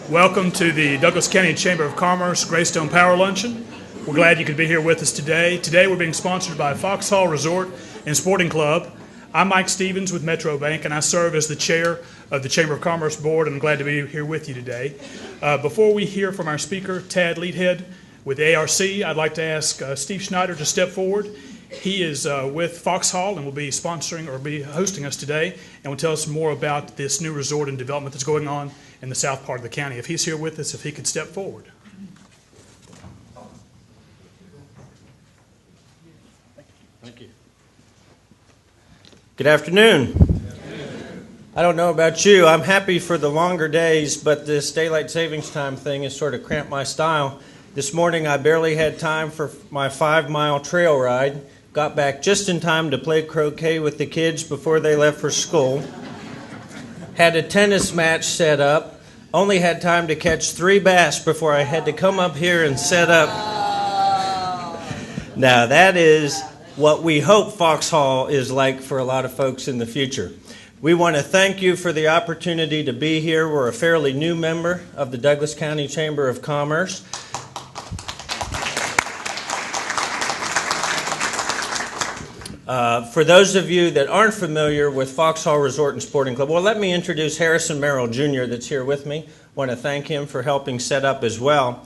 Welcome to the Douglas County Chamber of Commerce Greystone Power Luncheon. We're glad you could be here with us today. Today we're being sponsored by Foxhall Resort and Sporting Club. I'm Mike Stevens with Metro Bank, and I serve as the chair of the Chamber of Commerce Board, and I'm glad to be here with you today. Before we hear from our speaker, Tad Liethead with ARC, I'd like to ask Steve Schneider to step forward. He is with Foxhall and will be sponsoring or be hosting us today and will tell us more about this new resort and development that's going on in the south part of the county. If he's here with us, if he could step forward. Thank you. Good afternoon. I don't know about you. I'm happy for the longer days, but this daylight savings time thing has sort of cramped my style. This morning I barely had time for my 5-mile trail ride. Got back just in time to play croquet with the kids before they left for school. Had a tennis match set up. Only had time to catch 3 bass before I had to come up here and set up. Now that is what we hope Foxhall is like for a lot of folks in the future. We want to thank you for the opportunity to be here. We're a fairly new member of the Douglas County Chamber of Commerce. For those of you that aren't familiar with Foxhall Resort and Sporting Club, well, let me introduce Harrison Merrill Jr. that's here with me. Want to thank him for helping set up as well.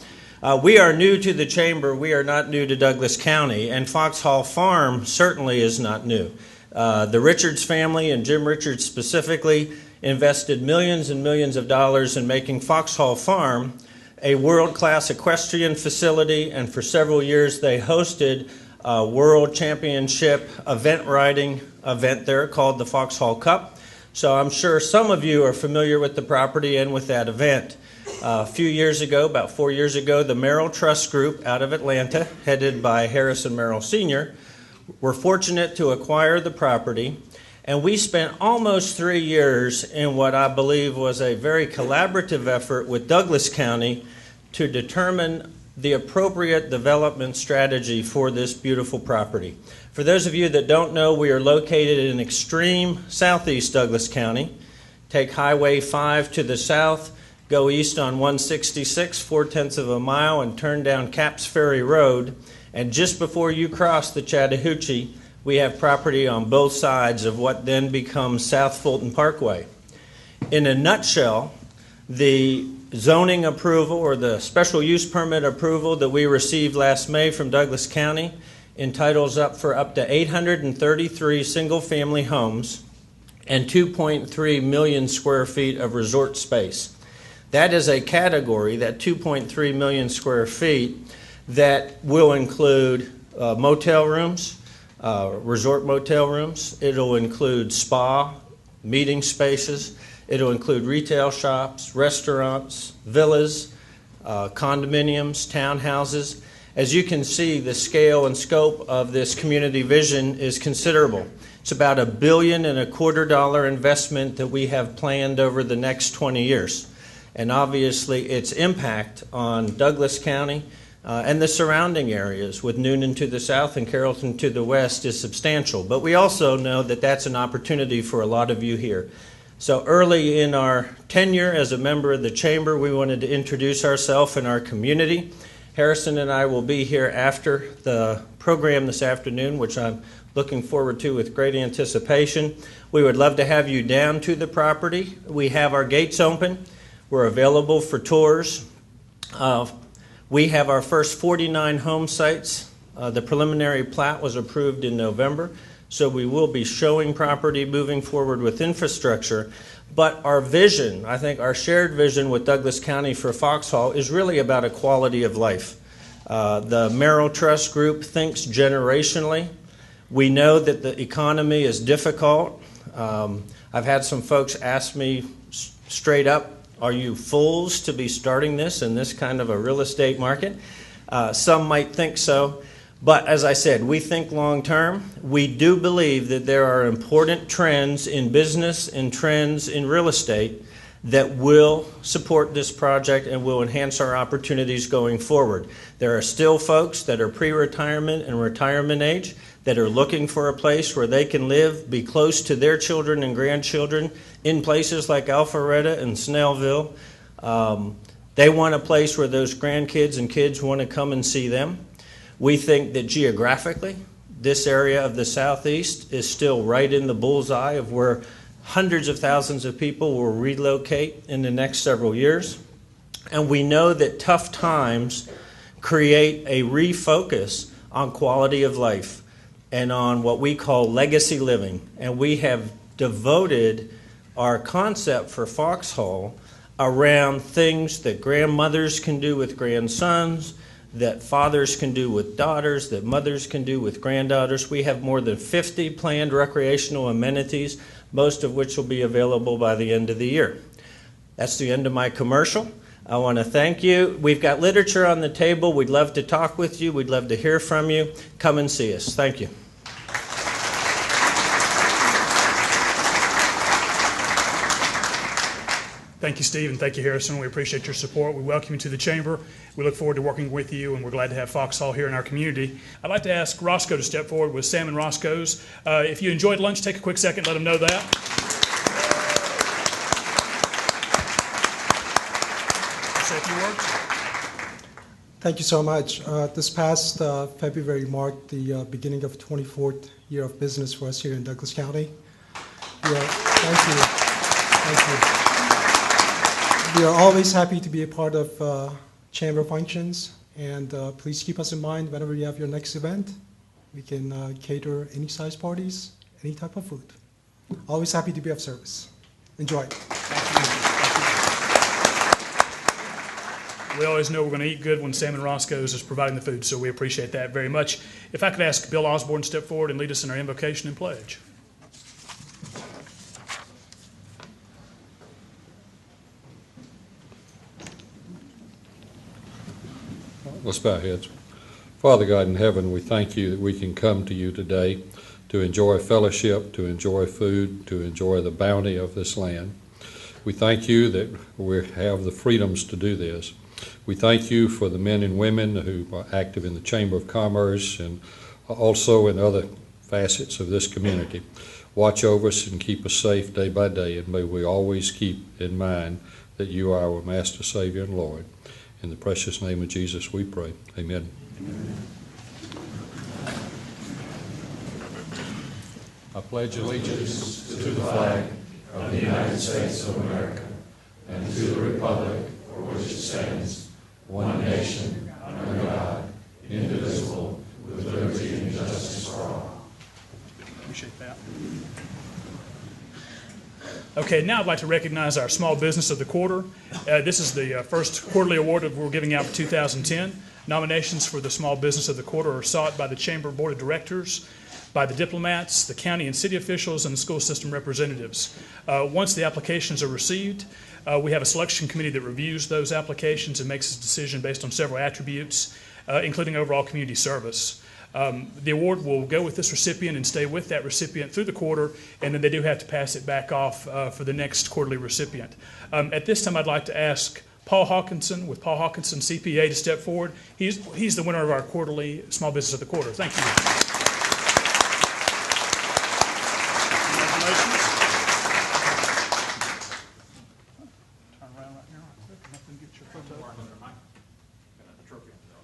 We are new to the Chamber. We are not new to Douglas County, and Foxhall Farm certainly is not new. The Richards family, and Jim Richards specifically, invested millions and millions of dollars in making Foxhall Farm a world-class equestrian facility, and for several years they hosted a World Championship event riding event there called the Foxhall Cup. So I'm sure some of you are familiar with the property and with that event. A few years ago, about 4 years ago, the Merrill Trust Group out of Atlanta, headed by Harrison Merrill Sr., were fortunate to acquire the property, and we spent almost 3 years in what I believe was a very collaborative effort with Douglas County to determine the appropriate development strategy for this beautiful property. For those of you that don't know, we are located in extreme southeast Douglas County. Take Highway 5 to the south, go east on 166, 4/10 of a mile, and turn down Capps Ferry Road. And just before you cross the Chattahoochee, we have property on both sides of what then becomes South Fulton Parkway. In a nutshell, the zoning approval or the special use permit approval that we received last May from Douglas County entitles up for up to 833 single-family homes and 2.3 million square feet of resort space. That is a category, that 2.3 million square feet, that will include motel rooms, resort motel rooms. It'll include spa, meeting spaces. It'll include retail shops, restaurants, villas, condominiums, townhouses. As you can see, the scale and scope of this community vision is considerable. It's about $1.25 billion investment that we have planned over the next 20 years. And obviously its impact on Douglas County and the surrounding areas with Noonan to the south and Carrollton to the west is substantial. But we also know that that's an opportunity for a lot of you here. So early in our tenure as a member of the Chamber, we wanted to introduce ourselves and our community. Harrison and I will be here after the program this afternoon, which I'm looking forward to with great anticipation. We would love to have you down to the property. We have our gates open. We're available for tours. We have our first 49 home sites. The preliminary plat was approved in November. So we will be showing property, moving forward with infrastructure. But our vision, I think our shared vision with Douglas County for Foxhall is really about a quality of life. The Merrill Trust Group thinks generationally. We know that the economy is difficult. I've had some folks ask me straight up, are you fools to be starting this in this kind of a real estate market? Some might think so. But as I said, we think long term. We do believe that there are important trends in business and trends in real estate that will support this project and will enhance our opportunities going forward. There are still folks that are pre-retirement and retirement age that are looking for a place where they can live, be close to their children and grandchildren in places like Alpharetta and Snellville. They want a place where those grandkids and kids want to come and see them. We think that geographically, this area of the Southeast is still right in the bullseye of where hundreds of thousands of people will relocate in the next several years. And we know that tough times create a refocus on quality of life and on what we call legacy living. And we have devoted our concept for Foxhall around things that grandmothers can do with grandsons, that fathers can do with daughters, that mothers can do with granddaughters. We have more than 50 planned recreational amenities, most of which will be available by the end of the year. That's the end of my commercial. I want to thank you. We've got literature on the table. We'd love to talk with you. We'd love to hear from you. Come and see us. Thank you. Thank you, Steve, and thank you, Harrison. We appreciate your support. We welcome you to the Chamber. We look forward to working with you, and we're glad to have Foxhall here in our community. I'd like to ask Roscoe to step forward with Sam and Roscoe's. If you enjoyed lunch, take a quick second, let them know that. Say a few words. Thank you so much. This past February marked the beginning of the 24th year of business for us here in Douglas County. Thank you. Thank you. We are always happy to be a part of chamber functions, and please keep us in mind whenever you have your next event. We can cater any size parties, any type of food. Always happy to be of service. Enjoy. We always know we're going to eat good when Sam and Roscoe's is providing the food, so we appreciate that very much. If I could ask Bill Osborne to step forward and lead us in our invocation and pledge. Let's bow our heads. Father God in heaven, we thank you that we can come to you today to enjoy fellowship, to enjoy food, to enjoy the bounty of this land. We thank you that we have the freedoms to do this. We thank you for the men and women who are active in the Chamber of Commerce and also in other facets of this community. Watch over us and keep us safe day by day, and may we always keep in mind that you are our Master, Savior, and Lord. In the precious name of Jesus we pray. Amen. I pledge allegiance to the flag of the United States of America and to the republic for which it stands, one nation, under God, indivisible, with liberty and justice for all. Appreciate that. Okay, now I'd like to recognize our Small Business of the Quarter. This is the first quarterly award that we're giving out for 2010. Nominations for the Small Business of the Quarter are sought by the Chamber Board of Directors, by the diplomats, the county and city officials, and the school system representatives. Once the applications are received, we have a selection committee that reviews those applications and makes a decision based on several attributes, including overall community service. The award will go with this recipient and stay with that recipient through the quarter, and then they do have to pass it back off for the next quarterly recipient. At this time, I'd like to ask Paul Hawkinson with Paul Hawkinson CPA to step forward. He's the winner of our quarterly Small Business of the Quarter. Thank you. Congratulations. Turn around right here. Let them get your photo.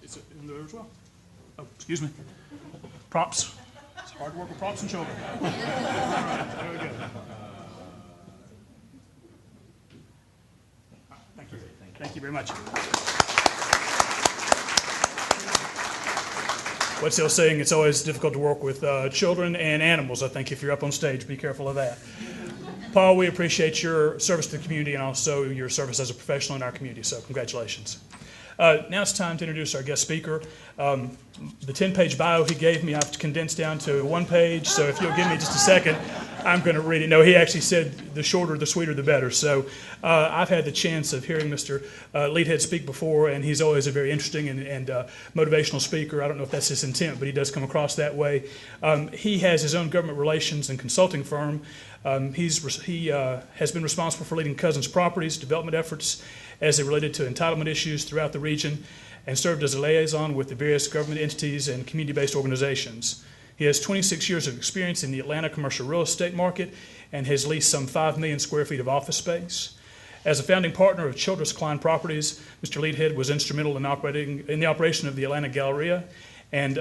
Is it in there as well? Oh, excuse me. Props. It's hard to work with props and children. All right, there we go. Thank you. Thank you very much. What's the old saying? It's always difficult to work with children and animals. I think if you're up on stage, be careful of that. Paul, we appreciate your service to the community and also your service as a professional in our community, so congratulations. Now it's time to introduce our guest speaker. The 10-page bio he gave me, I've condensed down to one page, so if you'll give me just a second, I'm going to read it. No, he actually said the shorter, the sweeter, the better. So I've had the chance of hearing Mr. Liethead speak before, and he's always a very interesting and motivational speaker. I don't know if that's his intent, but he does come across that way. He has his own government relations and consulting firm. He has been responsible for leading Cousins Properties development efforts as they related to entitlement issues throughout the region, and served as a liaison with the various government entities and community-based organizations. He has 26 years of experience in the Atlanta commercial real estate market and has leased some 5 million square feet of office space. As a founding partner of Childress Klein Properties, Mr. Liethead was instrumental in the operation of the Atlanta Galleria, and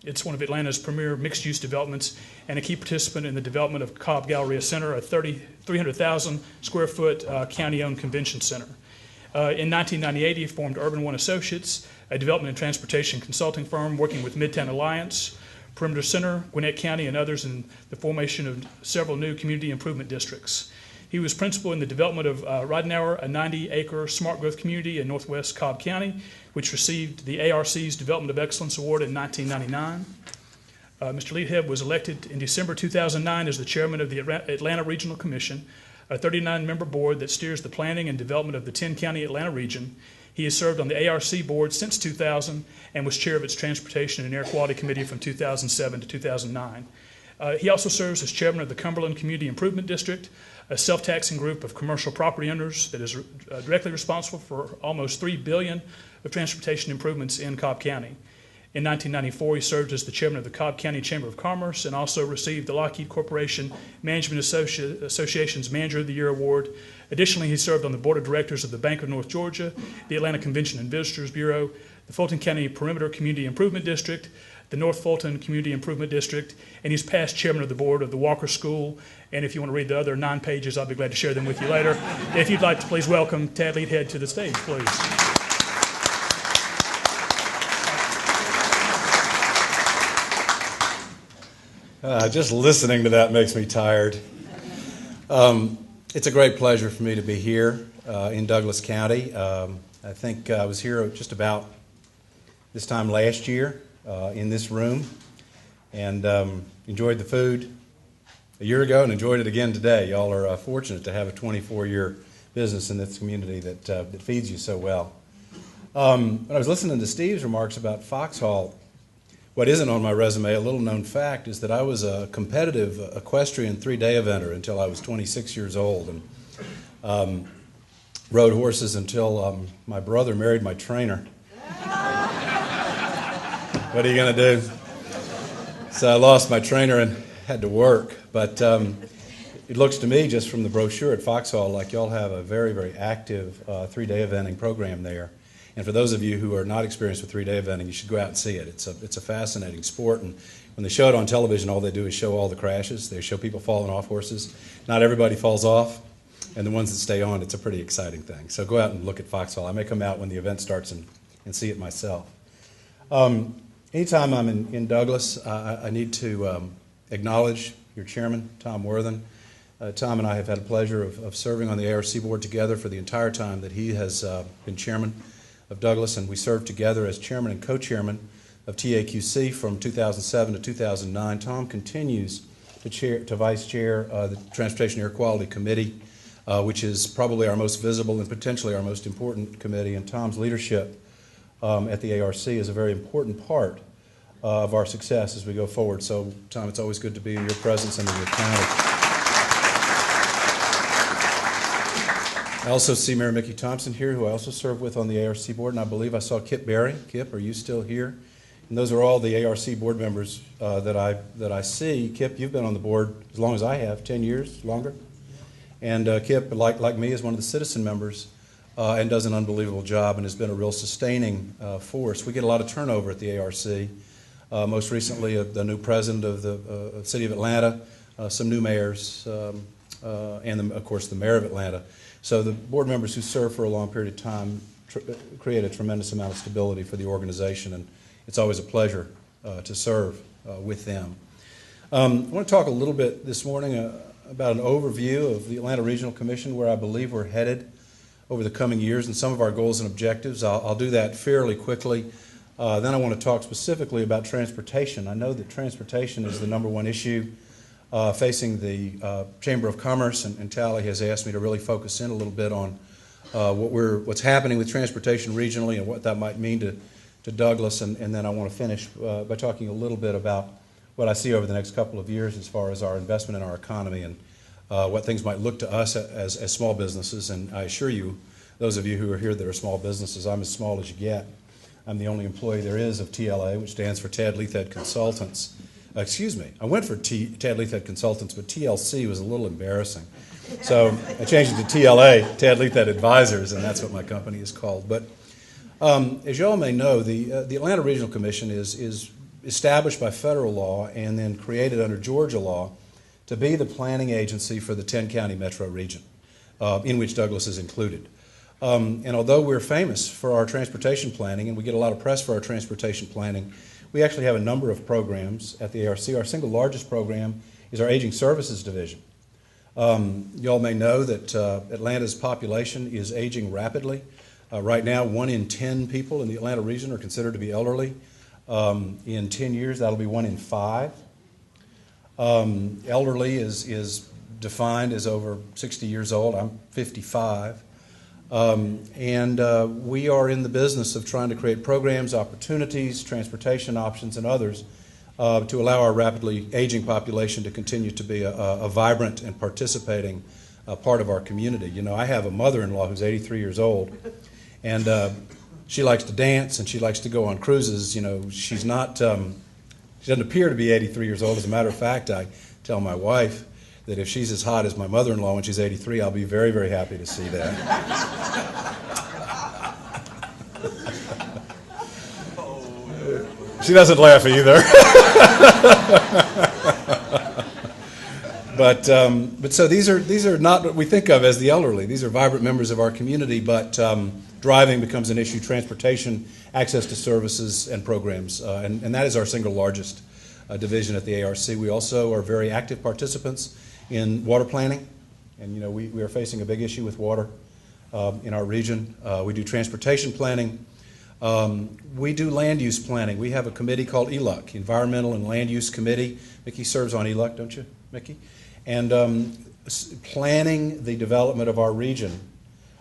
it's one of Atlanta's premier mixed-use developments and a key participant in the development of Cobb Galleria Center, a 300,000 square foot county-owned convention center. In 1998, he formed Urban One Associates, a development and transportation consulting firm working with Midtown Alliance, Perimeter Center, Gwinnett County, and others in the formation of several new community improvement districts. He was principal in the development of Ridenauer, a 90-acre smart growth community in northwest Cobb County, which received the ARC's Development of Excellence Award in 1999. Mr. Liethead was elected in December 2009 as the chairman of the Atlanta Regional Commission, a 39-member board that steers the planning and development of the 10-county Atlanta region. He has served on the ARC board since 2000 and was chair of its Transportation and Air Quality Committee from 2007 to 2009. He also serves as chairman of the Cumberland Community Improvement District, a self-taxing group of commercial property owners that is directly responsible for almost $3 billion of transportation improvements in Cobb County. In 1994, he served as the chairman of the Cobb County Chamber of Commerce and also received the Lockheed Corporation Management Association's Manager of the Year Award. Additionally, he served on the board of directors of the Bank of North Georgia, the Atlanta Convention and Visitors Bureau, the Fulton County Perimeter Community Improvement District, the North Fulton Community Improvement District, and he's past chairman of the board of the Walker School. And if you want to read the other 9 pages, I'll be glad to share them with you later. If you'd like to please welcome Tad Liethead to the stage, please. Just listening to that makes me tired. It's a great pleasure for me to be here in Douglas County. I think I was here just about this time last year in this room and enjoyed the food a year ago and enjoyed it again today. Y'all are fortunate to have a 24-year business in this community that feeds you so well. When I was listening to Steve's remarks about Foxhall, what isn't on my resume, a little known fact, is that I was a competitive equestrian 3-day eventer until I was 26 years old, and rode horses until my brother married my trainer. What are you going to do? So I lost my trainer and had to work, but it looks to me, just from the brochure at Foxhall, like y'all have a very, very active 3-day eventing program there. And for those of you who are not experienced with 3-day eventing, you should go out and see it. It's a fascinating sport, and when they show it on television, all they do is show all the crashes. They show people falling off horses. Not everybody falls off, and the ones that stay on, it's a pretty exciting thing. So go out and look at Foxhall. I may come out when the event starts and see it myself. Anytime I'm in Douglas, I need to acknowledge your chairman, Tom Worthen. Tom and I have had a pleasure of serving on the ARC board together for the entire time that he has been chairman of Douglas, and we served together as chairman and co-chairman of TAQC from 2007 to 2009. Tom continues to vice chair the Transportation Air Quality Committee, which is probably our most visible and potentially our most important committee, and Tom's leadership at the ARC is a very important part of our success as we go forward. So, Tom, it's always good to be in your presence and in your county. I also see Mayor Mickey Thompson here, who I also serve with on the ARC board, and I believe I saw Kip Berry. Kip, are you still here? And those are all the ARC board members that I see. Kip, you've been on the board as long as I have, 10 years, longer. And Kip, like me, is one of the citizen members and does an unbelievable job and has been a real sustaining force. We get a lot of turnover at the ARC. Most recently, the new president of the city of Atlanta, some new mayors, and of course the mayor of Atlanta. So the board members who serve for a long period of time create a tremendous amount of stability for the organization, and it's always a pleasure to serve with them. I want to talk a little bit this morning about an overview of the Atlanta Regional Commission, where I believe we're headed over the coming years, and some of our goals and objectives. I'll do that fairly quickly. Then I want to talk specifically about transportation. I know that transportation is the #1 issue facing the Chamber of Commerce, and Tally has asked me to really focus in a little bit on what's happening with transportation regionally and what that might mean to Douglas, and then I want to finish by talking a little bit about what I see over the next couple of years as far as our investment in our economy and what things might look to us as small businesses. And I assure you, those of you who are here that are small businesses, I'm as small as you get. I'm the only employee there is of TLA, which stands for Tad Liethead Consultants. excuse me, I went for Ted Liethead Consultants, but TLC was a little embarrassing. So I changed it to TLA, Ted Liethead Advisors, and that's what my company is called. But as you all may know, the Atlanta Regional Commission is established by federal law and then created under Georgia law to be the planning agency for the 10-county metro region, in which Douglas is included. And although we're famous for our transportation planning, and we get a lot of press for our transportation planning, we actually have a number of programs at the ARC. Our single largest program is our Aging Services Division. You all may know that Atlanta's population is aging rapidly. Right now, 1 in 10 people in the Atlanta region are considered to be elderly. In 10 years, that'll be 1 in 5. Elderly is defined as over 60 years old. I'm 55. And we are in the business of trying to create programs, opportunities, transportation options, and others to allow our rapidly aging population to continue to be a vibrant and participating part of our community. You know, I have a mother-in-law who's 83 years old, and she likes to dance and she likes to go on cruises. You know, she's not, she doesn't appear to be 83 years old. As a matter of fact, I tell my wife that if she's as hot as my mother-in-law when she's 83, I'll be very, very happy to see that. She doesn't laugh either. But so these are not what we think of as the elderly. These are vibrant members of our community, but driving becomes an issue, transportation, access to services and programs, and that is our single largest division at the ARC. We also are very active participants in water planning, and you know we are facing a big issue with water in our region. We do transportation planning. We do land use planning. We have a committee called ELUC, Environmental and Land Use Committee. Mickey serves on ELUC, don't you, Mickey? And planning the development of our region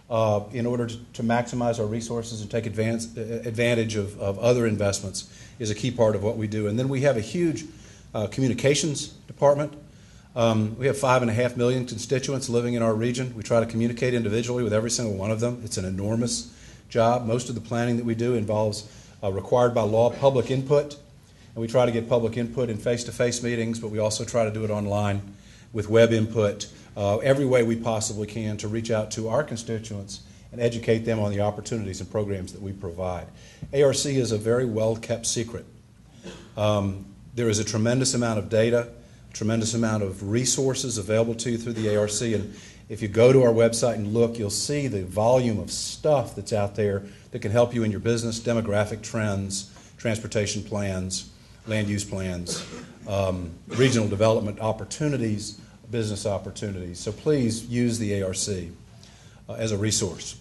in order to maximize our resources and take advantage of other investments is a key part of what we do. And then we have a huge communications department. We have 5.5 million constituents living in our region. We try to communicate individually with every single one of them. It's an enormous job. Most of the planning that we do involves required by law public input, and we try to get public input in face-to-face meetings, but we also try to do it online with web input, every way we possibly can to reach out to our constituents and educate them on the opportunities and programs that we provide. ARC is a very well-kept secret. There is a tremendous amount of data, tremendous amount of resources available to you through the ARC, and if you go to our website and look, you'll see the volume of stuff that's out there that can help you in your business, demographic trends, transportation plans, land use plans, regional development opportunities, business opportunities. So please use the ARC as a resource.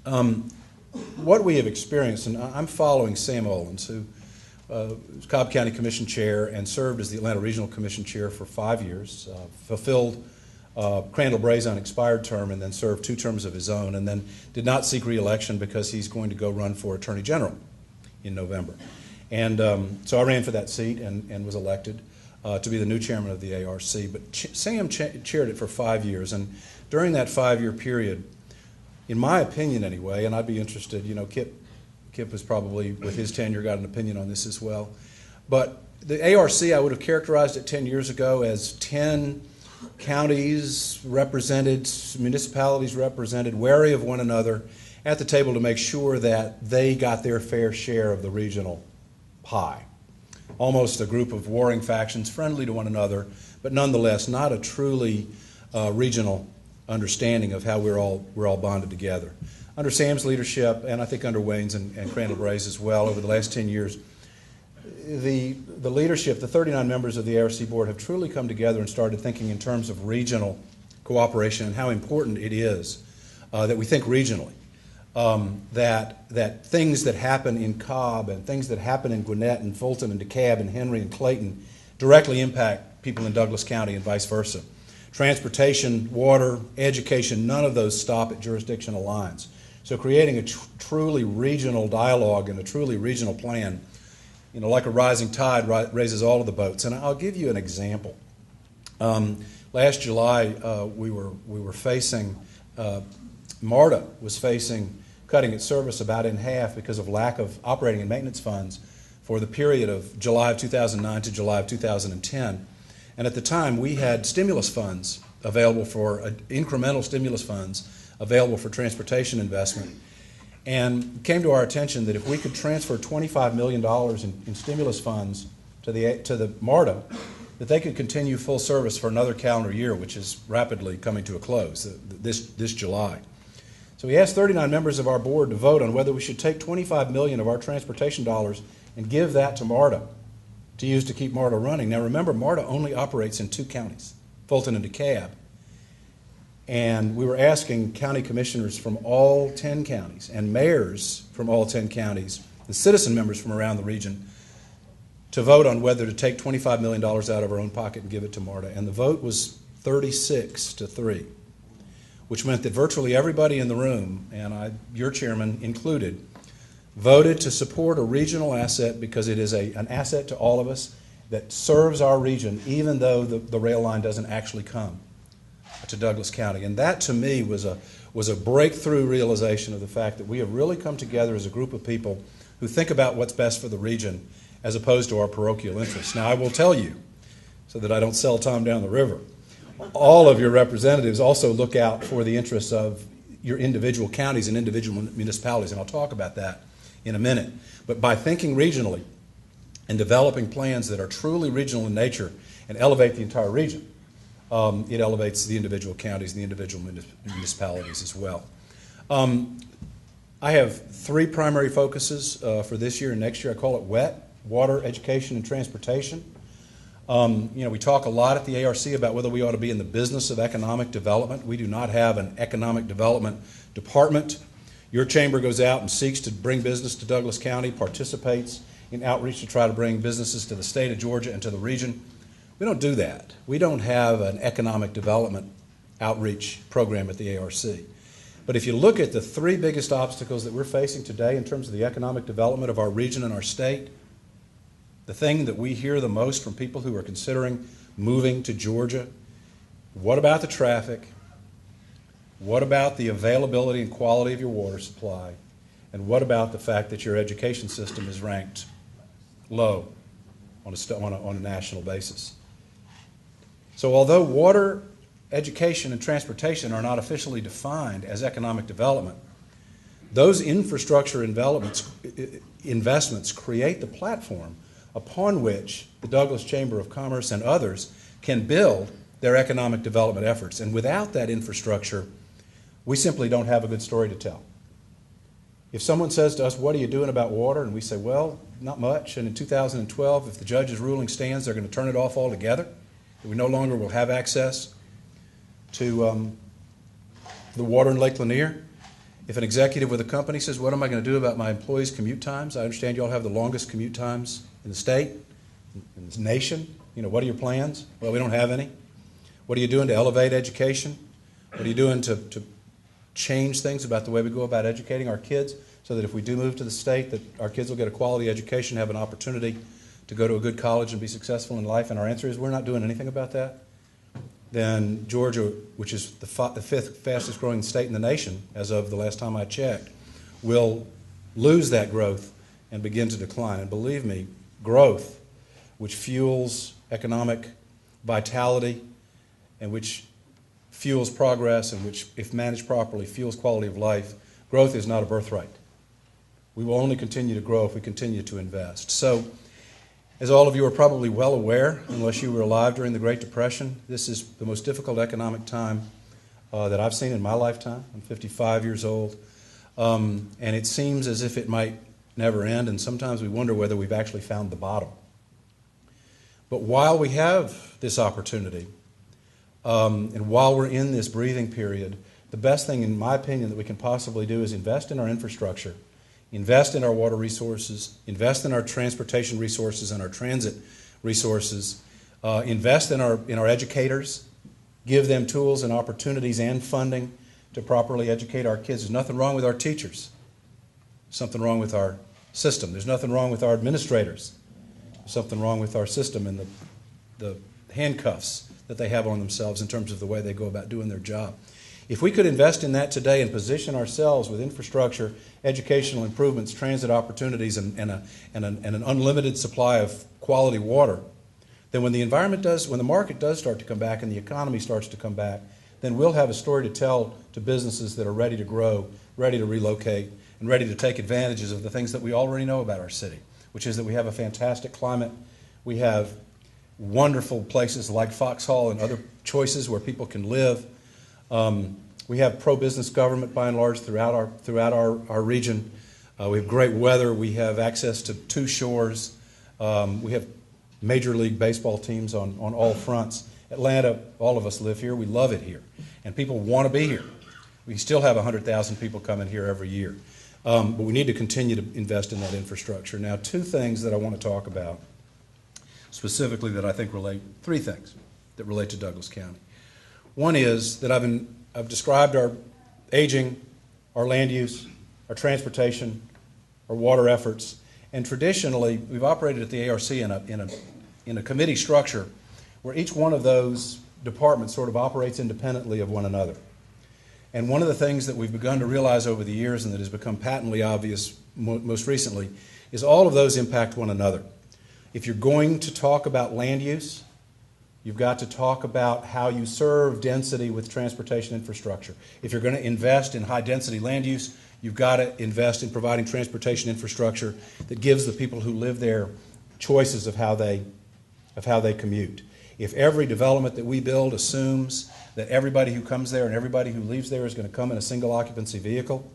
What we have experienced, and I'm following Sam Owens, who was Cobb County Commission Chair and served as the Atlanta Regional Commission Chair for 5 years, fulfilled Crandall Bray's unexpired term and then served 2 terms of his own, and then did not seek re-election because he's going to go run for Attorney General in November. And so I ran for that seat and was elected to be the new chairman of the ARC. But Sam chaired it for 5 years, and during that 5-year period, in my opinion anyway, and I'd be interested, you know, Kip has probably, with his tenure, got an opinion on this as well. But the ARC, I would have characterized it 10 years ago as 10 counties represented, municipalities represented, wary of one another at the table to make sure that they got their fair share of the regional pie. Almost a group of warring factions, friendly to one another, but nonetheless not a truly regional understanding of how we're all bonded together. Under Sam's leadership, and I think under Wayne's and Crandall Bray's as well, over the last 10 years, the leadership, the 39 members of the ARC board have truly come together and started thinking in terms of regional cooperation and how important it is that we think regionally. That things that happen in Cobb and things that happen in Gwinnett and Fulton and DeKalb and Henry and Clayton directly impact people in Douglas County and vice versa. Transportation, water, education, none of those stop at jurisdictional lines. So creating a truly regional dialogue and a truly regional plan, you know, like a rising tide raises all of the boats. And I'll give you an example. Last July, we were facing, MARTA was facing cutting its service about in half because of lack of operating and maintenance funds for the period of July of 2009 to July of 2010. And at the time, we had stimulus funds available for, incremental stimulus funds available for transportation investment. And it came to our attention that if we could transfer $25 million in stimulus funds to the MARTA, that they could continue full service for another calendar year, which is rapidly coming to a close this July. So we asked 39 members of our board to vote on whether we should take $25 million of our transportation dollars and give that to MARTA to use to keep MARTA running. Now remember, MARTA only operates in 2 counties, Fulton and DeKalb. And we were asking county commissioners from all 10 counties and mayors from all 10 counties and citizen members from around the region to vote on whether to take $25 million out of our own pocket and give it to MARTA. And the vote was 36-3, which meant that virtually everybody in the room, and your chairman included, voted to support a regional asset because it is an asset to all of us that serves our region, even though the rail line doesn't actually come to Douglas County. And that, to me, was a breakthrough realization of the fact that we have really come together as a group of people who think about what's best for the region as opposed to our parochial interests. Now, I will tell you, so that I don't sell Tom down the river, all of your representatives also look out for the interests of your individual counties and individual municipalities, and I'll talk about that in a minute. But by thinking regionally and developing plans that are truly regional in nature and elevate the entire region, it elevates the individual counties and the individual municipalities as well. I have 3 primary focuses for this year and next year. I call it WET, Water, Education, and Transportation. We talk a lot at the ARC about whether we ought to be in the business of economic development. We do not have an economic development department. Your chamber goes out and seeks to bring business to Douglas County, participates in outreach to try to bring businesses to the state of Georgia and to the region. We don't do that. We don't have an economic development outreach program at the ARC. But if you look at the 3 biggest obstacles that we're facing today in terms of the economic development of our region and our state, the thing that we hear the most from people who are considering moving to Georgia, what about the traffic? What about the availability and quality of your water supply? And what about the fact that your education system is ranked low on a national basis? So although water, education, and transportation are not officially defined as economic development, those infrastructure investments create the platform upon which the Douglas Chamber of Commerce and others can build their economic development efforts. And without that infrastructure, we simply don't have a good story to tell. If someone says to us, "What are you doing about water?" and we say, "Well, not much, and in 2012, if the judge's ruling stands, they're going to turn it off altogether, that we no longer will have access to the water in Lake Lanier." If an executive with a company says, "What am I going to do about my employees' commute times? I understand you all have the longest commute times in the state, in this nation. What are your plans?" Well, we don't have any. What are you doing to elevate education? What are you doing to change things about the way we go about educating our kids so that if we do move to the state, that our kids will get a quality education, have an opportunity to go to a good college and be successful in life? And our answer is we're not doing anything about that. Then Georgia, which is the 5th fastest growing state in the nation as of the last time I checked, will lose that growth and begin to decline. And believe me, growth, which fuels economic vitality and which fuels progress and which, if managed properly, fuels quality of life, growth is not a birthright. We will only continue to grow if we continue to invest. So, as all of you are probably well aware, unless you were alive during the Great Depression, this is the most difficult economic time that I've seen in my lifetime. I'm 55 years old, and it seems as if it might never end, and sometimes we wonder whether we've actually found the bottom. But while we have this opportunity, and while we're in this breathing period, the best thing, in my opinion, that we can possibly do is invest in our infrastructure, invest in our water resources, invest in our transportation resources and our transit resources, invest in our educators, give them tools and opportunities and funding to properly educate our kids. There's nothing wrong with our teachers. There's something wrong with our system. There's nothing wrong with our administrators. There's something wrong with our system and the handcuffs that they have on themselves in terms of the way they go about doing their job. If we could invest in that today and position ourselves with infrastructure, educational improvements, transit opportunities, and an unlimited supply of quality water, then when the market does start to come back and the economy starts to come back, then we'll have a story to tell to businesses that are ready to grow, ready to relocate, and ready to take advantages of the things that we already know about our city, which is that we have a fantastic climate. We have wonderful places like Foxhall and other choices where people can live. We have pro-business government by and large throughout our region. We have great weather. We have access to 2 shores. We have Major League Baseball teams on all fronts. Atlanta, all of us live here. We love it here. And people want to be here. We still have 100,000 people coming here every year. But we need to continue to invest in that infrastructure. Now, 2 things that I want to talk about specifically that I think three things that relate to Douglas County. One is that I've described our aging, our land use, our transportation, our water efforts, and traditionally we've operated at the ARC in a committee structure where each one of those departments sort of operates independently of one another. And one of the things that we've begun to realize over the years and that has become patently obvious most recently is all of those impact one another. If you're going to talk about land use, you've got to talk about how you serve density with transportation infrastructure. If you're going to invest in high-density land use, you've got to invest in providing transportation infrastructure that gives the people who live there choices of how they commute. If every development that we build assumes that everybody who comes there and everybody who leaves there is going to come in a single occupancy vehicle,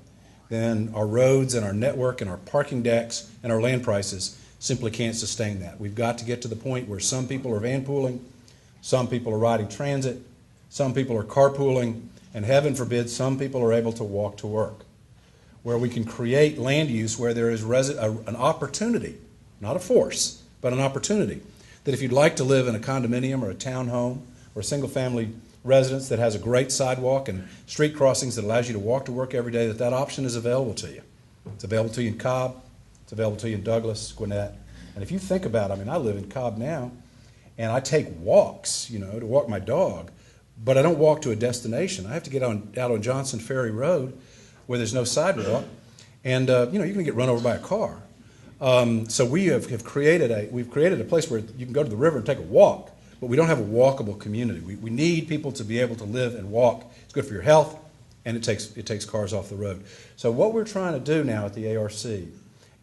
then our roads and our network and our parking decks and our land prices simply can't sustain that. We've got to get to the point where some people are van pooling, some people are riding transit, some people are carpooling, and heaven forbid some people are able to walk to work. Where we can create land use where there is an opportunity, not a force, but an opportunity, that if you'd like to live in a condominium or a townhome or a single-family residence that has a great sidewalk and street crossings that allows you to walk to work every day, that option is available to you. It's available to you in Cobb. It's available to you in Douglas, Gwinnett. And if you think about it, I live in Cobb now, and I take walks, to walk my dog, but I don't walk to a destination. I have to get out on Johnson Ferry Road where there's no sidewalk, and you're going to get run over by a car. So we've created a place where you can go to the river and take a walk, but we don't have a walkable community. We need people to be able to live and walk. It's good for your health, and it takes cars off the road. So what we're trying to do now at the ARC,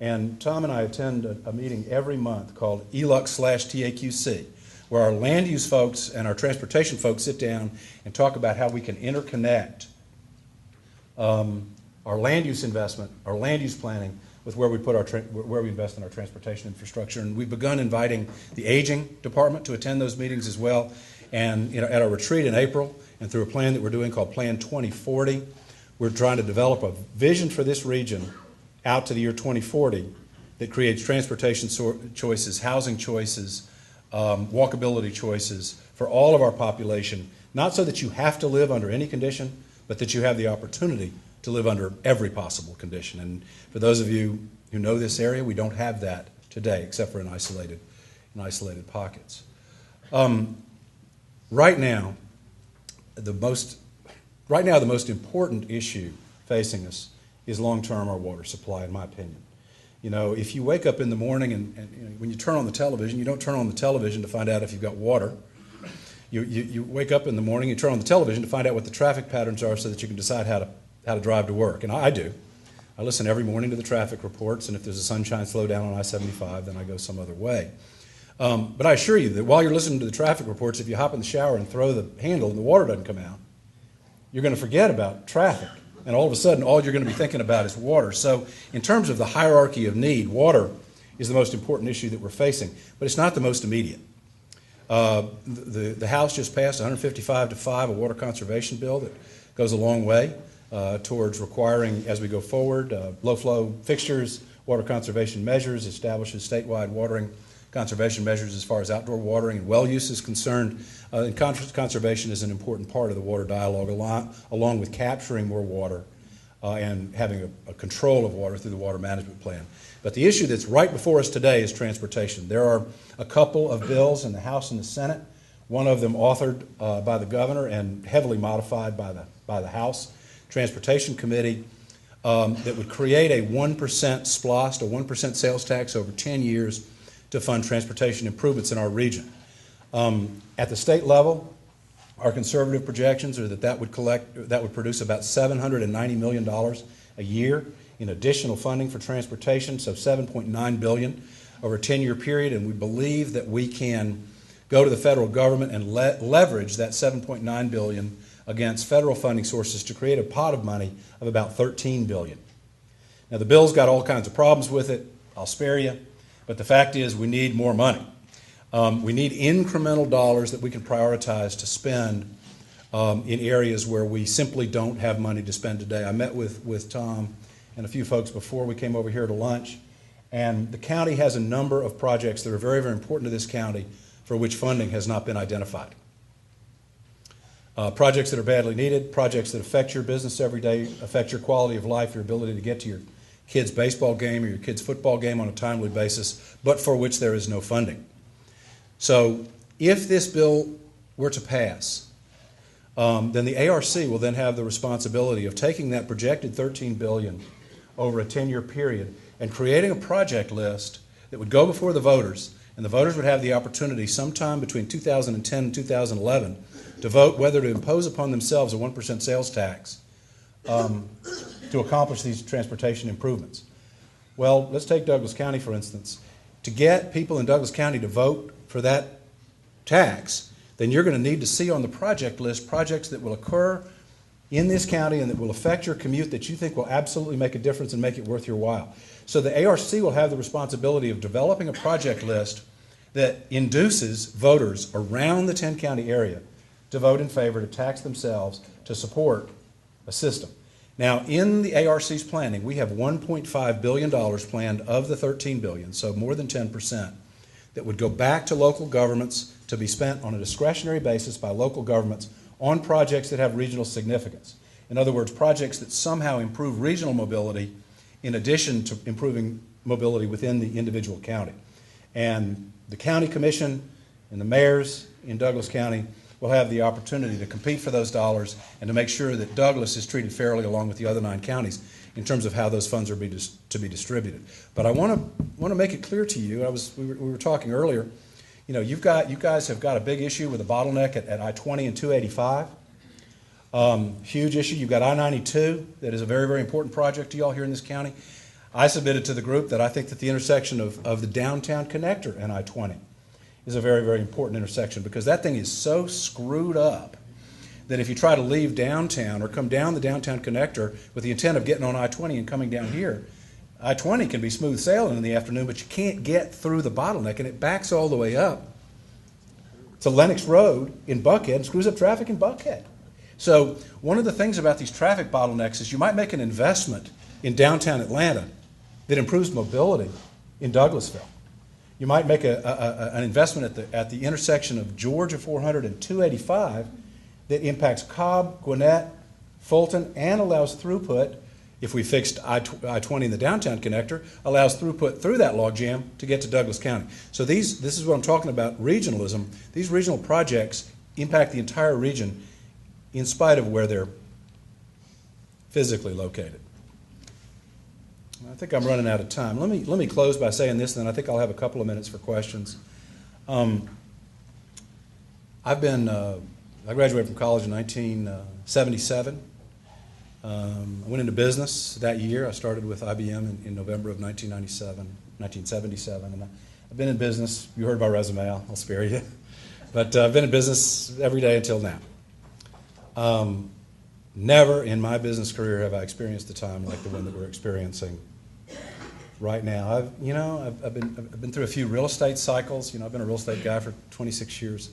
and Tom and I attend a meeting every month called ELUC/TAQC, where our land use folks and our transportation folks sit down and talk about how we can interconnect our land use investment, our land use planning, with where we invest in our transportation infrastructure. And we've begun inviting the aging department to attend those meetings as well. And at our retreat in April, and through a plan that we're doing called Plan 2040, we're trying to develop a vision for this region out to the year 2040 that creates transportation choices, housing choices, walkability choices for all of our population, not so that you have to live under any condition, but that you have the opportunity to live under every possible condition. And for those of you who know this area, we don't have that today, except for in isolated pockets. Right now, the most important issue facing us is long-term our water supply, in my opinion. If you wake up in the morning and when you turn on the television, you don't turn on the television to find out if you've got water. You wake up in the morning, you turn on the television to find out what the traffic patterns are so that you can decide how to drive to work. And I do. I listen every morning to the traffic reports, and if there's a sunshine slowdown on I-75, then I go some other way. But I assure you that while you're listening to the traffic reports, if you hop in the shower and throw the handle and the water doesn't come out, you're going to forget about traffic. And all of a sudden, all you're going to be thinking about is water. So in terms of the hierarchy of need, water is the most important issue that we're facing, but it's not the most immediate. The House just passed 155-5, a water conservation bill that goes a long way towards requiring, as we go forward, low-flow fixtures, water conservation measures, establishes statewide watering conservation measures as far as outdoor watering and well use is concerned. And conservation is an important part of the water dialogue, along with capturing more water and having a control of water through the water management plan. But the issue that's right before us today is transportation. There are a couple of bills in the House and the Senate, one of them authored by the governor and heavily modified by by the House Transportation Committee that would create a 1% SPLOST, a 1% sales tax over 10 years to fund transportation improvements in our region. At the state level, our conservative projections are that would produce about $790 million a year in additional funding for transportation, so $7.9 billion over a 10-year period, and we believe that we can go to the federal government and leverage that $7.9 billion against federal funding sources to create a pot of money of about $13 billion. Now, the bill's got all kinds of problems with it. I'll spare you. But the fact is we need more money. We need incremental dollars that we can prioritize to spend in areas where we simply don't have money to spend today. I met with Tom and a few folks before we came over here to lunch, and the county has a number of projects that are very, very important to this county for which funding has not been identified. Projects that are badly needed, projects that affect your business every day, affect your quality of life, your ability to get to your kid's baseball game or your kid's football game on a timely basis, but for which there is no funding. So if this bill were to pass, then the ARC will then have the responsibility of taking that projected $13 billion over a 10-year period and creating a project list that would go before the voters, and the voters would have the opportunity sometime between 2010 and 2011 to vote whether to impose upon themselves a 1% sales tax to accomplish these transportation improvements. Well, let's take Douglas County, for instance. To get people in Douglas County to vote for that tax, then you're going to need to see on the project list projects that will occur in this county and that will affect your commute that you think will absolutely make a difference and make it worth your while. So the ARC will have the responsibility of developing a project list that induces voters around the 10-county area to vote in favor, to tax themselves, to support a system. Now, in the ARC's planning, we have $1.5 billion planned of the $13 billion, so more than 10%, that would go back to local governments to be spent on a discretionary basis by local governments on projects that have regional significance. In other words, projects that somehow improve regional mobility in addition to improving mobility within the individual county. And the county commission and the mayors in Douglas County will have the opportunity to compete for those dollars and to make sure that Douglas is treated fairly along with the other 9 counties in terms of how those funds are to be distributed. But I want to make it clear to you, we were talking earlier, you know, you guys have got a big issue with a bottleneck at I-20 and 285. Huge issue. You've got I-92 that is a very, very important project to y'all here in this county. I submitted to the group that I think that the intersection of the downtown connector and I-20 is a very, very important intersection because that thing is so screwed up that if you try to leave downtown or come down the downtown connector with the intent of getting on I-20 and coming down here, I-20 can be smooth sailing in the afternoon, but you can't get through the bottleneck, and it backs all the way up to Lenox Road in Buckhead and screws up traffic in Buckhead. So one of the things about these traffic bottlenecks is you might make an investment in downtown Atlanta that improves mobility in Douglasville. You might make an investment at the intersection of Georgia 400 and 285 that impacts Cobb, Gwinnett, Fulton, and allows throughput, if we fixed I-20 in the downtown connector, allows throughput through that logjam to get to Douglas County. So this is what I'm talking about, regionalism. These regional projects impact the entire region in spite of where they're physically located. I think I'm running out of time. Let me close by saying this, and then I think I'll have a couple of minutes for questions. I graduated from college in 1977. I went into business that year. I started with IBM in November of 1977. And I've been in business. You heard my resume. I'll spare you. But I've been in business every day until now. Never in my business career have I experienced a time like the one that we're experiencing right now. I've been through a few real estate cycles. I've been a real estate guy for 26 years.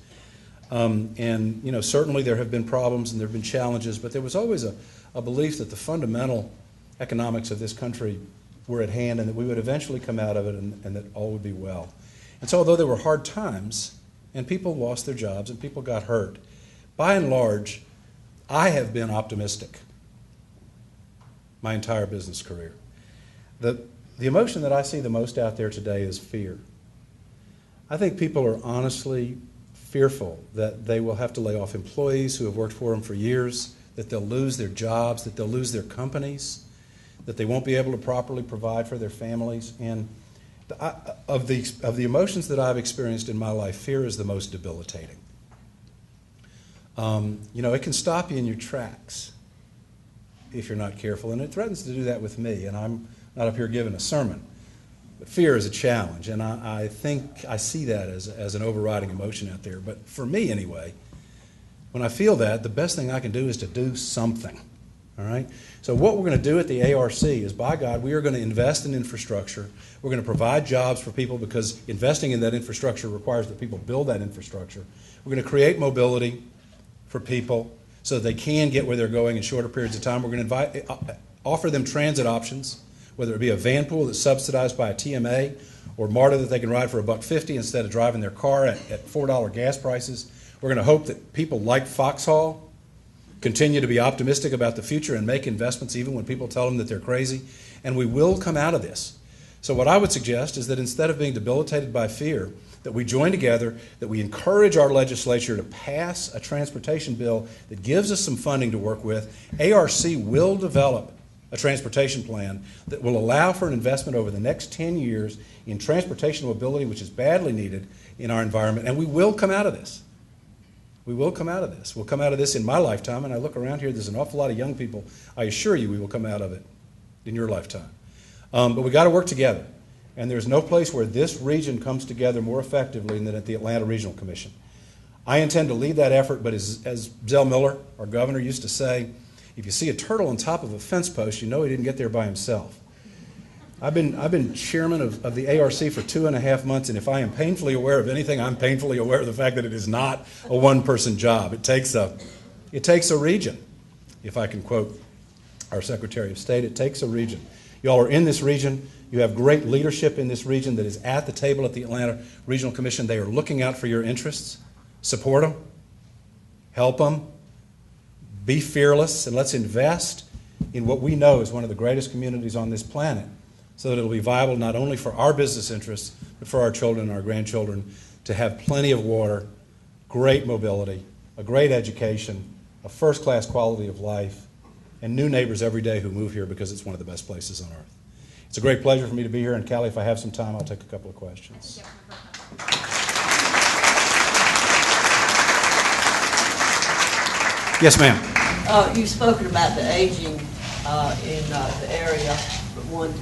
And certainly there have been problems and there have been challenges, but there was always a belief that the fundamental economics of this country were at hand and that we would eventually come out of it and that all would be well. And so although there were hard times and people lost their jobs and people got hurt, by and large, I have been optimistic my entire business career. The emotion that I see the most out there today is fear. I think people are honestly fearful that they will have to lay off employees who have worked for them for years, that they'll lose their jobs, that they'll lose their companies, that they won't be able to properly provide for their families. And of the emotions that I've experienced in my life, fear is the most debilitating. It can stop you in your tracks if you're not careful, and it threatens to do that with me, and I'm not up here giving a sermon. But fear is a challenge, and I think I see that as an overriding emotion out there. But for me, anyway, when I feel that, the best thing I can do is to do something, all right? So what we're going to do at the ARC is, by God, we are going to invest in infrastructure. We're going to provide jobs for people because investing in that infrastructure requires that people build that infrastructure. We're going to create mobility for people so that they can get where they're going in shorter periods of time. We're going to offer them transit options, whether it be a van pool that's subsidized by a TMA or MARTA that they can ride for $1.50 instead of driving their car at $4 gas prices. We're going to hope that people like Foxhall continue to be optimistic about the future and make investments even when people tell them that they're crazy. And we will come out of this. So what I would suggest is that instead of being debilitated by fear, that we join together, that we encourage our legislature to pass a transportation bill that gives us some funding to work with. ARC will develop a transportation plan that will allow for an investment over the next 10 years in transportation mobility, which is badly needed in our environment, and we will come out of this. We will come out of this. We'll come out of this in my lifetime, and I look around here, there's an awful lot of young people. I assure you we will come out of it in your lifetime. But we've got to work together. And there's no place where this region comes together more effectively than at the Atlanta Regional Commission. I intend to lead that effort, but as Zell Miller, our governor, used to say, if you see a turtle on top of a fence post, you know he didn't get there by himself. I've been chairman of the ARC for 2.5 months, and if I am painfully aware of anything, I'm painfully aware of the fact that it is not a one-person job. It takes a region. If I can quote our Secretary of State, it takes a region. Y'all are in this region. You have great leadership in this region that is at the table at the Atlanta Regional Commission. They are looking out for your interests. Support them. Help them. Be fearless, and let's invest in what we know is one of the greatest communities on this planet so that it will be viable not only for our business interests, but for our children and our grandchildren to have plenty of water, great mobility, a great education, a first-class quality of life, and new neighbors every day who move here because it's one of the best places on earth. It's a great pleasure for me to be here, and Callie, if I have some time, I'll take a couple of questions. Yes, ma'am. You've spoken about the aging in the area, 1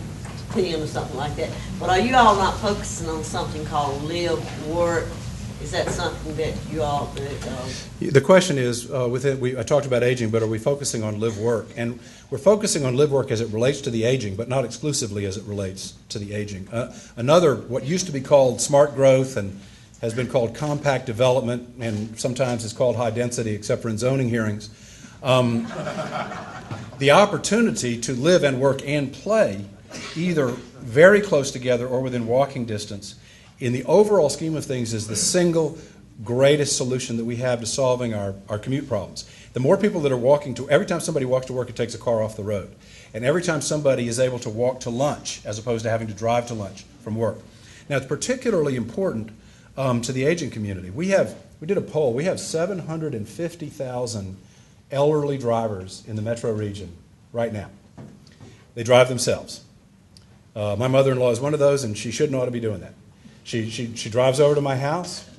p.m. or something like that. But are you all not focusing on something called live, work? Is that something that you all do? The question is, I talked about aging, but are we focusing on live work? And we're focusing on live work as it relates to the aging, but not exclusively as it relates to the aging. Another, what used to be called smart growth and has been called compact development, and sometimes is called high density, except for in zoning hearings. The opportunity to live and work and play either very close together or within walking distance in the overall scheme of things is the single greatest solution that we have to solving our commute problems. The more people that are walking to, every time somebody walks to work, it takes a car off the road. And every time somebody is able to walk to lunch as opposed to having to drive to lunch from work. Now, it's particularly important to the aging community. We did a poll. We have 750,000 elderly drivers in the metro region right now. They drive themselves. My mother-in-law is one of those, and she shouldn't ought to be doing that. She drives over to my house,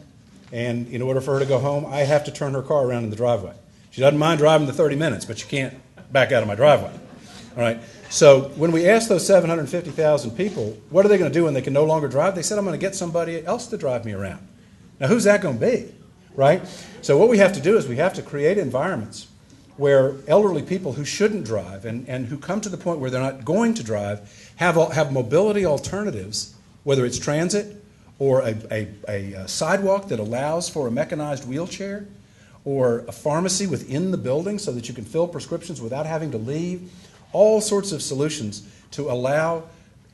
and in order for her to go home, I have to turn her car around in the driveway. She doesn't mind driving the 30 minutes, but she can't back out of my driveway. All right. So when we asked those 750,000 people, what are they going to do when they can no longer drive? They said, I'm going to get somebody else to drive me around. Now, who's that going to be, right? So what we have to do is we have to create environments where elderly people who shouldn't drive and who come to the point where they're not going to drive have mobility alternatives, whether it's transit or a sidewalk that allows for a mechanized wheelchair or a pharmacy within the building so that you can fill prescriptions without having to leave. All sorts of solutions to allow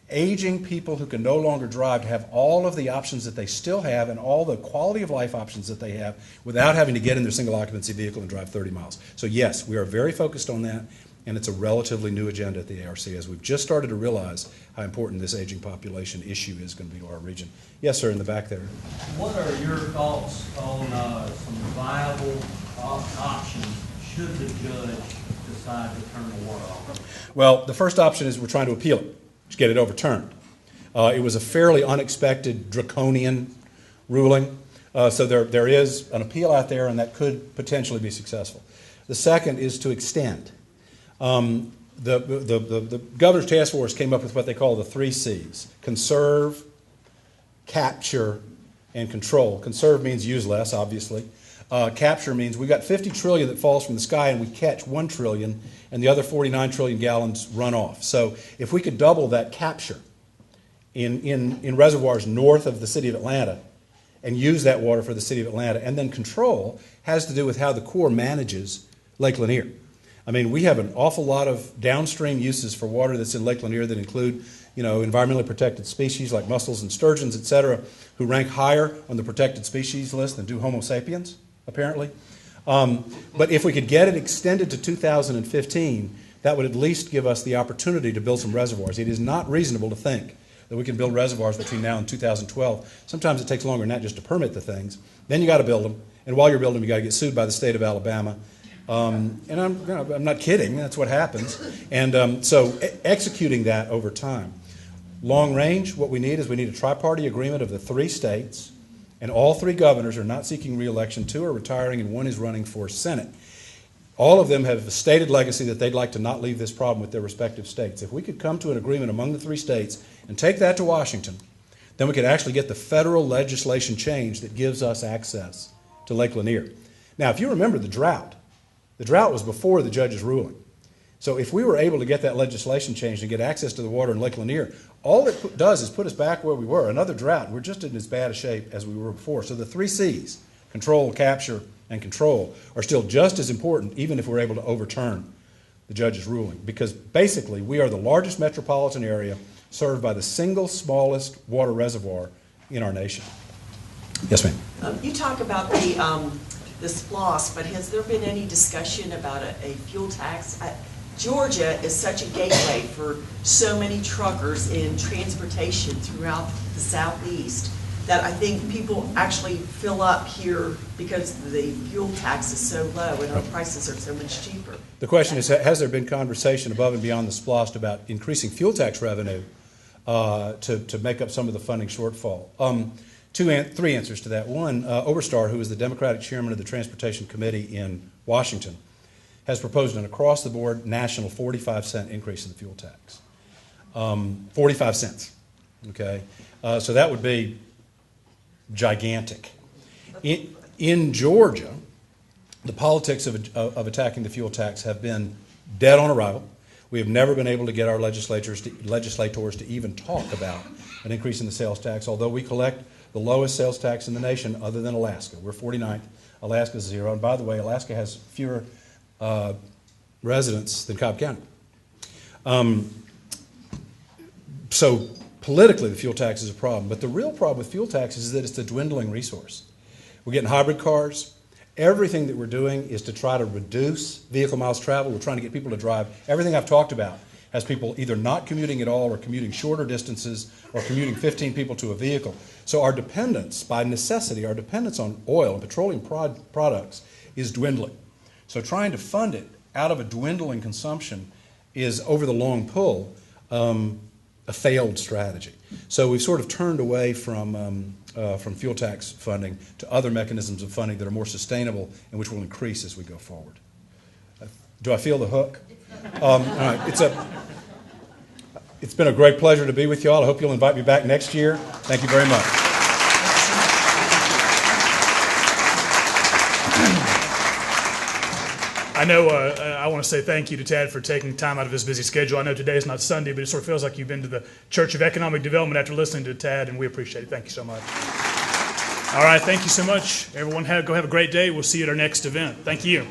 aging people who can no longer drive to have all of the options that they still have and all the quality of life options that they have without having to get in their single occupancy vehicle and drive 30 miles. So yes, we are very focused on that, and it's a relatively new agenda at the ARC as we've just started to realize how important this aging population issue is going to be to our region. Yes, sir, in the back there. What are your thoughts on some viable options should the judge decide to turn the water off? Well, the first option is we're trying to appeal it, to get it overturned. It was a fairly unexpected, draconian ruling, so there is an appeal out there, and that could potentially be successful. The second is to extend. The Governor's Task Force came up with what they call the 3 C's: conserve, capture, and control. Conserve means use less, obviously. Capture means we've got 50 trillion that falls from the sky, and we catch 1 trillion, and the other 49 trillion gallons run off. So if we could double that capture in reservoirs north of the city of Atlanta and use that water for the city of Atlanta, and then control has to do with how the Corps manages Lake Lanier. I mean, we have an awful lot of downstream uses for water that's in Lake Lanier that include, environmentally protected species like mussels and sturgeons, et cetera, who rank higher on the protected species list than do Homo sapiens, apparently. But if we could get it extended to 2015, that would at least give us the opportunity to build some reservoirs. It is not reasonable to think that we can build reservoirs between now and 2012. Sometimes it takes longer than that just to permit the things. Then you got to build them, and while you're building them, you got to get sued by the state of Alabama. And I'm not kidding. That's what happens. And so executing that over time. Long range, what we need is we need a tri-party agreement of the 3 states, and all 3 governors are not seeking re-election. 2 are retiring, and 1 is running for Senate. All of them have a stated legacy that they'd like to not leave this problem with their respective states. If we could come to an agreement among the 3 states and take that to Washington, then we could actually get the federal legislation changed that gives us access to Lake Lanier. Now, if you remember the drought was before the judge's ruling. So if we were able to get that legislation changed and get access to the water in Lake Lanier, all it does is put us back where we were. Another drought. We're just in as bad a shape as we were before. So the 3 C's, control, capture, and control, are still just as important, even if we're able to overturn the judge's ruling. Because basically, we are the largest metropolitan area served by the single smallest water reservoir in our nation. Yes, ma'am. You talk about the SPLOST, but has there been any discussion about a fuel tax? Georgia is such a gateway for so many truckers in transportation throughout the Southeast that I think people actually fill up here because the fuel tax is so low and our prices are so much cheaper. The question is, has there been conversation above and beyond the SPLOST about increasing fuel tax revenue to make up some of the funding shortfall? 3 answers to that. One, Oberstar, who is the Democratic chairman of the Transportation Committee in Washington, has proposed an across-the-board national 45-cent increase in the fuel tax. 45 cents, okay? So that would be gigantic. In Georgia, the politics of attacking the fuel tax have been dead on arrival. We have never been able to get our legislators to even talk about an increase in the sales tax, although we collect the lowest sales tax in the nation other than Alaska. We're 49th. Alaska's 0. And by the way, Alaska has fewer residents than Cobb County. So politically, the fuel tax is a problem. But the real problem with fuel taxes is that it's a dwindling resource. We're getting hybrid cars. Everything that we're doing is to try to reduce vehicle miles traveled. We're trying to get people to drive. Everything I've talked about has people either not commuting at all or commuting shorter distances or commuting 15 people to a vehicle. So our dependence, by necessity, our dependence on oil and petroleum products is dwindling. So trying to fund it out of a dwindling consumption is, over the long pull, a failed strategy. So we've sort of turned away from fuel tax funding to other mechanisms of funding that are more sustainable and which will increase as we go forward. Do I feel the hook? All right. It's been a great pleasure to be with you all. I hope you'll invite me back next year. Thank you very much. I know I want to say thank you to Tad for taking time out of his busy schedule. I know today is not Sunday, but it sort of feels like you've been to the Church of Economic Development after listening to Tad, and we appreciate it. Thank you so much. All right, thank you so much. Everyone, go have a great day. We'll see you at our next event. Thank you.